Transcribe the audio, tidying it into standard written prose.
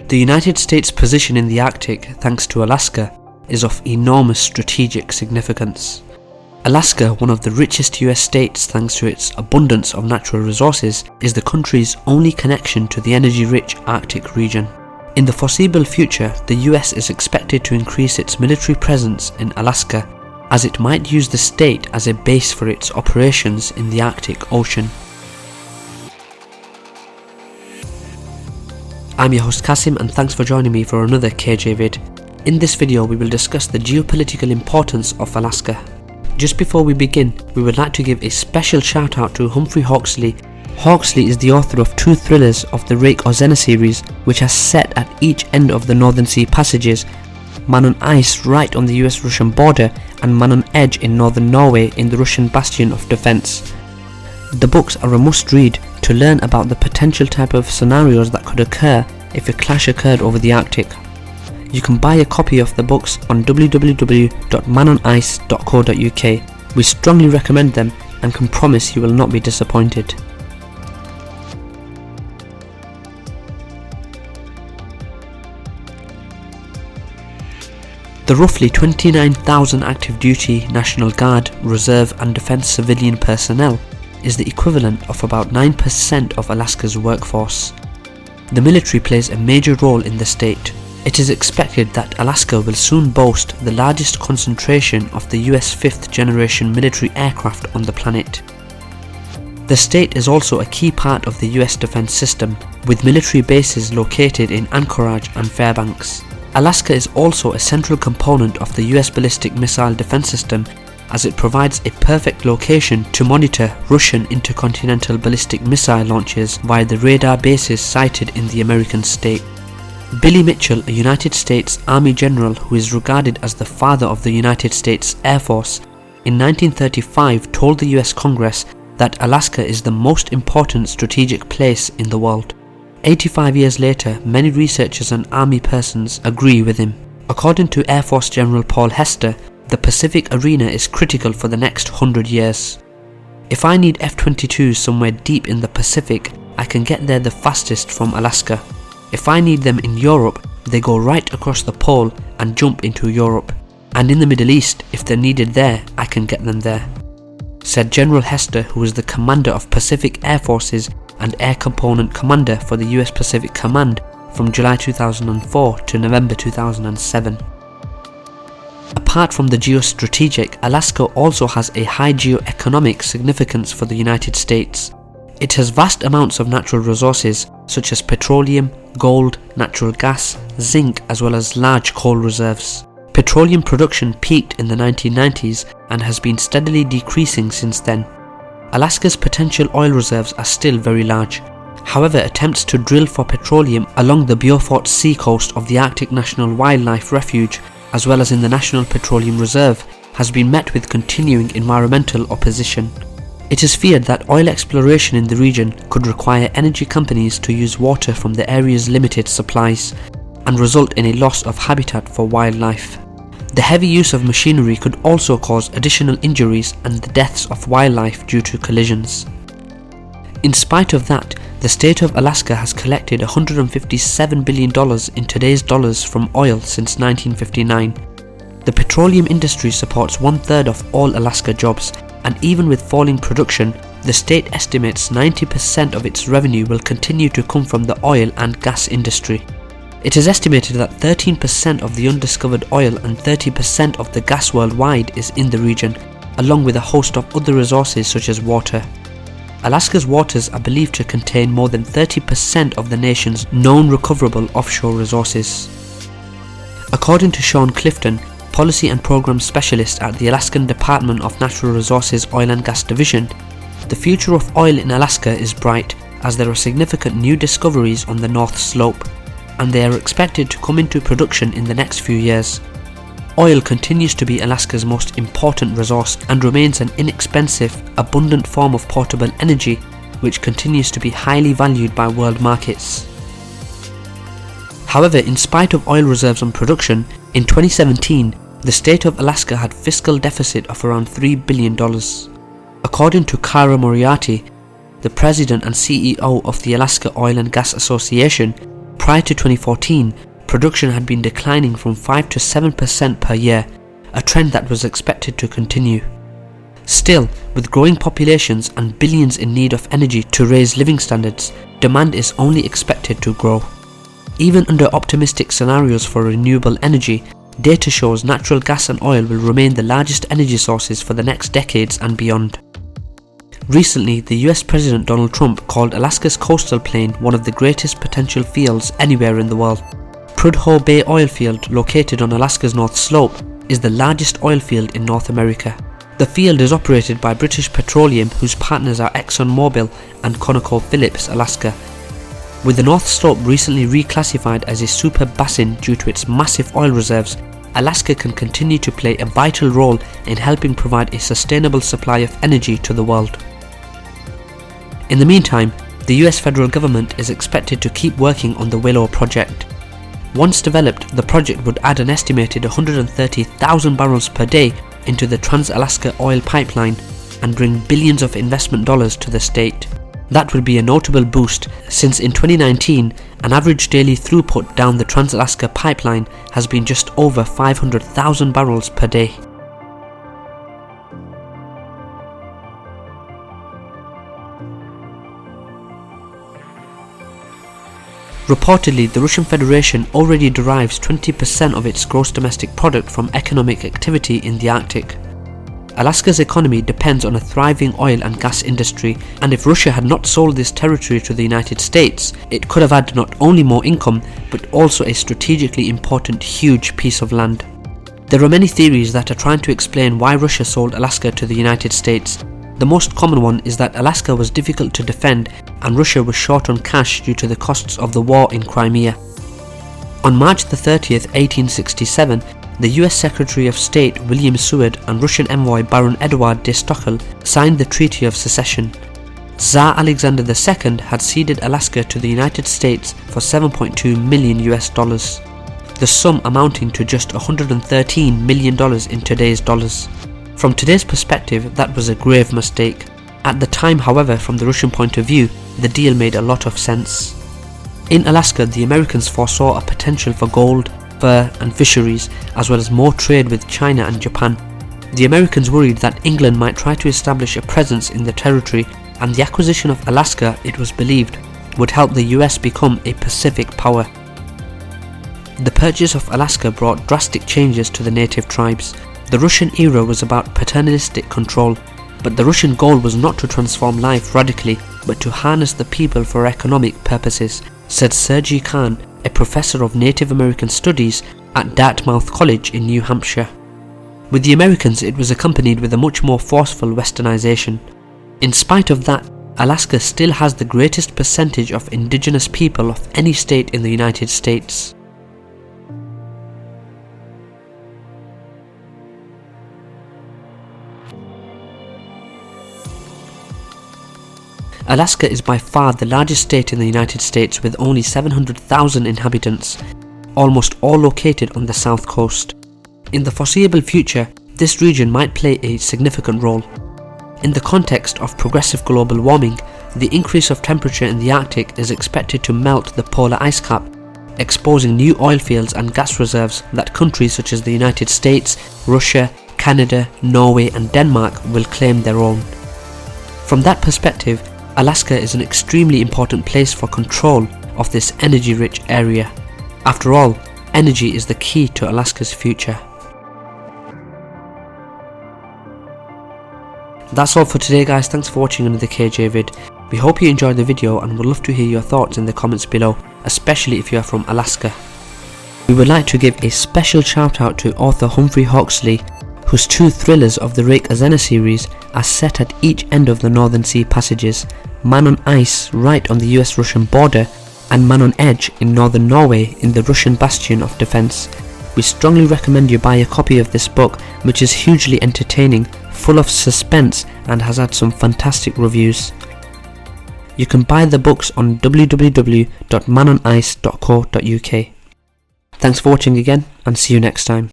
The United States' position in the Arctic, thanks to Alaska, is of enormous strategic significance. Alaska, one of the richest US states thanks to its abundance of natural resources, is the country's only connection to the energy-rich Arctic region. In the foreseeable future, the US is expected to increase its military presence in Alaska, as it might use the state as a base for its operations in the Arctic Ocean. I'm your host Kasim, and thanks for joining me for another KJ vid. In this video we will discuss the geopolitical importance of Alaska. Just before we begin, we would like to give a special shout out to Humphrey Hawksley. Hawksley is the author of 2 thrillers of the Rake Ozena series, which are set at each end of the Northern Sea passages, Man on Ice right on the US-Russian border and Man on Edge in northern Norway in the Russian bastion of defence. The books are a must-read to learn about the potential type of scenarios that could occur if a clash occurred over the Arctic. You can buy a copy of the books on www.manonice.co.uk. We strongly recommend them and can promise you will not be disappointed. The roughly 29,000 active duty National Guard, Reserve and Defence civilian personnel is the equivalent of about 9% of Alaska's workforce. The military plays a major role in the state. It is expected that Alaska will soon boast the largest concentration of the US 5th generation military aircraft on the planet. The state is also a key part of the US defence system, with military bases located in Anchorage and Fairbanks. Alaska is also a central component of the US ballistic missile defence system, as it provides a perfect location to monitor Russian intercontinental ballistic missile launches via the radar bases sited in the American state. Billy Mitchell, a United States Army general who is regarded as the father of the United States Air Force, in 1935 told the US Congress that Alaska is the most important strategic place in the world. 85 years later, many researchers and Army persons agree with him. According to Air Force General Paul Hester, the Pacific arena is critical for the next 100 years. If I need F-22s somewhere deep in the Pacific, I can get there the fastest from Alaska. If I need them in Europe, they go right across the pole and jump into Europe. And in the Middle East, if they're needed there, I can get them there, said General Hester, who was the commander of Pacific Air Forces and Air Component Commander for the US Pacific Command from July 2004 to November 2007. Apart from the geostrategic, Alaska also has a high geoeconomic significance for the United States. It has vast amounts of natural resources such as petroleum, gold, natural gas, zinc, as well as large coal reserves. Petroleum production peaked in the 1990s and has been steadily decreasing since then. Alaska's potential oil reserves are still very large. However, attempts to drill for petroleum along the Beaufort Sea coast of the Arctic National Wildlife Refuge, as well as in the National Petroleum Reserve, has been met with continuing environmental opposition. It is feared that oil exploration in the region could require energy companies to use water from the area's limited supplies and result in a loss of habitat for wildlife. The heavy use of machinery could also cause additional injuries and the deaths of wildlife due to collisions. In spite of that, the state of Alaska has collected $157 billion in today's dollars from oil since 1959. The petroleum industry supports 1/3 of all Alaska jobs, and even with falling production, the state estimates 90% of its revenue will continue to come from the oil and gas industry. It is estimated that 13% of the undiscovered oil and 30% of the gas worldwide is in the region, along with a host of other resources such as water. Alaska's waters are believed to contain more than 30% of the nation's known recoverable offshore resources. According to Sean Clifton, Policy and Program Specialist at the Alaskan Department of Natural Resources Oil and Gas Division, the future of oil in Alaska is bright as there are significant new discoveries on the North Slope, and they are expected to come into production in the next few years. Oil continues to be Alaska's most important resource and remains an inexpensive, abundant form of portable energy which continues to be highly valued by world markets. However, in spite of oil reserves and production, in 2017, the state of Alaska had fiscal deficit of around $3 billion. According to Kara Moriarty, the president and CEO of the Alaska Oil and Gas Association, prior to 2014, production had been declining from 5 to 7% per year, a trend that was expected to continue. Still, with growing populations and billions in need of energy to raise living standards, demand is only expected to grow. Even under optimistic scenarios for renewable energy, data shows natural gas and oil will remain the largest energy sources for the next decades and beyond. Recently, the US President Donald Trump called Alaska's coastal plain one of the greatest potential fields anywhere in the world. Prudhoe Bay oil field, located on Alaska's North Slope, is the largest oil field in North America. The field is operated by British Petroleum, whose partners are ExxonMobil and ConocoPhillips Alaska. With the North Slope recently reclassified as a super basin due to its massive oil reserves, Alaska can continue to play a vital role in helping provide a sustainable supply of energy to the world. In the meantime, the US federal government is expected to keep working on the Willow project. Once developed, the project would add an estimated 130,000 barrels per day into the Trans-Alaska Oil Pipeline and bring billions of investment dollars to the state. That would be a notable boost, since in 2019, an average daily throughput down the Trans-Alaska Pipeline has been just over 500,000 barrels per day. Reportedly, the Russian Federation already derives 20% of its gross domestic product from economic activity in the Arctic. Alaska's economy depends on a thriving oil and gas industry, and if Russia had not sold this territory to the United States, it could have had not only more income, but also a strategically important huge piece of land. There are many theories that are trying to explain why Russia sold Alaska to the United States. The most common one is that Alaska was difficult to defend and Russia was short on cash due to the costs of the war in Crimea. On March 30th, 1867, the US Secretary of State William Seward and Russian envoy Baron Eduard de Stockel signed the Treaty of Secession. Tsar Alexander II had ceded Alaska to the United States for $7.2 million, the sum amounting to just $113 million in today's dollars. From today's perspective, that was a grave mistake. At the time, however, from the Russian point of view, the deal made a lot of sense. In Alaska, the Americans foresaw a potential for gold, fur and fisheries, as well as more trade with China and Japan. The Americans worried that England might try to establish a presence in the territory, and the acquisition of Alaska, it was believed, would help the US become a Pacific power. The purchase of Alaska brought drastic changes to the native tribes. The Russian era was about paternalistic control, but the Russian goal was not to transform life radically, but to harness the people for economic purposes, said Sergei Khan, a professor of Native American Studies at Dartmouth College in New Hampshire. With the Americans, it was accompanied with a much more forceful westernization. In spite of that, Alaska still has the greatest percentage of indigenous people of any state in the United States. Alaska is by far the largest state in the United States with only 700,000 inhabitants, almost all located on the south coast. In the foreseeable future, this region might play a significant role. In the context of progressive global warming, the increase of temperature in the Arctic is expected to melt the polar ice cap, exposing new oil fields and gas reserves that countries such as the United States, Russia, Canada, Norway and Denmark will claim their own. From that perspective, Alaska is an extremely important place for control of this energy-rich area. After all, energy is the key to Alaska's future. That's all for today guys, thanks for watching another KJ vid. We hope you enjoyed the video and would love to hear your thoughts in the comments below, especially if you are from Alaska. We would like to give a special shout out to author Humphrey Hawksley, whose 2 thrillers of the Rake Azena series are set at each end of the Northern Sea passages, Man on Ice right on the US-Russian border and Man on Edge in northern Norway in the Russian bastion of defence. We strongly recommend you buy a copy of this book, which is hugely entertaining, full of suspense and has had some fantastic reviews. You can buy the books on www.manonice.co.uk. Thanks for watching again and see you next time.